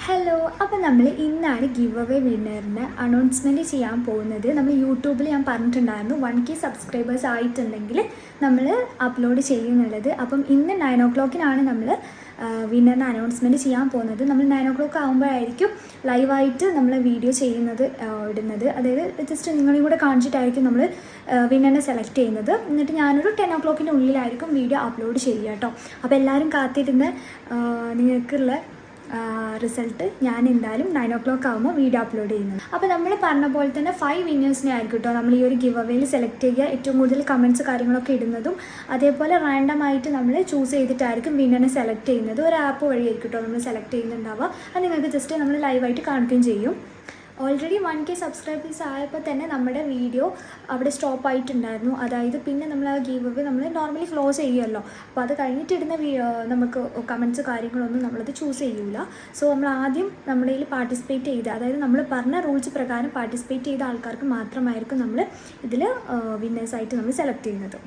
Hello, അപ്പോൾ നമ്മൾ ഇന്നാണ് ഗിവ് അവേ വിന്നറിന് അനൗൺസ്മെൻറ്റ് ചെയ്യാൻ പോകുന്നത്. നമ്മൾ യൂട്യൂബിൽ ഞാൻ പറഞ്ഞിട്ടുണ്ടായിരുന്നു 1K സബ്സ്ക്രൈബേഴ്സ് ആയിട്ടുണ്ടെങ്കിൽ നമ്മൾ അപ്ലോഡ് ചെയ്യുന്നുള്ളത്. അപ്പം ഇന്ന് 9 o'clock നമ്മൾ വിന്നറിന് അനൗൺസ്മെൻറ്റ് ചെയ്യാൻ പോകുന്നത്. നമ്മൾ 9 o'clock ആകുമ്പോഴായിരിക്കും ലൈവായിട്ട് നമ്മൾ വീഡിയോ ചെയ്യുന്നത്, ഇടുന്നത്. അതായത് ജസ്റ്റ് നിങ്ങളെയും കൂടെ കാണിച്ചിട്ടായിരിക്കും നമ്മൾ വിന്നറിനെ സെലക്ട് ചെയ്യുന്നത്. എന്നിട്ട് ഞാനൊരു 10 o'clock ഉള്ളിലായിരിക്കും വീഡിയോ അപ്ലോഡ് ചെയ്യുക കേട്ടോ. അപ്പോൾ എല്ലാവരും കാത്തിരുന്ന് നിങ്ങൾക്കുള്ള റിസൾട്ട് ഞാൻ എന്തായാലും 9 o'clock ആകുമ്പോൾ വീഡിയോ അപ്ലോഡ് ചെയ്യുന്നത്. അപ്പോൾ നമ്മൾ പറഞ്ഞ പോലെ തന്നെ 5 വിന്നേഴ്സിനെ ആയിരിക്കും കേട്ടോ നമ്മൾ ഈ ഒരു ഗിവ് അവേയിൽ സെലക്ട് ചെയ്യുക. ഏറ്റവും കൂടുതൽ കമൻറ്റ്സ് കാര്യങ്ങളൊക്കെ ഇടുന്നതും അതേപോലെ റാൻഡമായിട്ട് നമ്മൾ ചൂസ് ചെയ്തിട്ടായിരിക്കും വിന്നറിനെ സെലക്ട് ചെയ്യുന്നത്. ഒരു ആപ്പ് വഴിയായിരിക്കും കേട്ടോ നമ്മൾ സെലക്ട് ചെയ്യുന്നുണ്ടാവുക. അത് നിങ്ങൾക്ക് ജസ്റ്റ് നമ്മൾ ലൈവായിട്ട് കാണിക്കുകയും ചെയ്യും. ഓൾറെഡി 1K സബ്സ്ക്രൈബേഴ്സ് ആയപ്പോൾ തന്നെ നമ്മുടെ വീഡിയോ അവിടെ സ്റ്റോപ്പ് ആയിട്ടുണ്ടായിരുന്നു. അതായത് പിന്നെ നമ്മൾ ആ ഗീവ് അവേ നമ്മൾ നോർമലി ക്ലോസ് ചെയ്യുമല്ലോ. അപ്പോൾ അത് കഴിഞ്ഞിട്ടിടുന്ന നമുക്ക് കമൻറ്റ്സ് കാര്യങ്ങളൊന്നും നമ്മളത് ചൂസ് ചെയ്യൂല. സോ നമ്മൾ ആദ്യം നമ്മുടെ ഇതിൽ പാർട്ടിസിപ്പേറ്റ് ചെയ്ത്, അതായത് നമ്മൾ പറഞ്ഞ റൂൾസ് പ്രകാരം പാർട്ടിസിപ്പേറ്റ് ചെയ്ത ആൾക്കാർക്ക് മാത്രമായിരിക്കും നമ്മൾ ഇതിൽ വിന്നേഴ്സായിട്ട് നമ്മൾ സെലക്ട് ചെയ്യുന്നത്.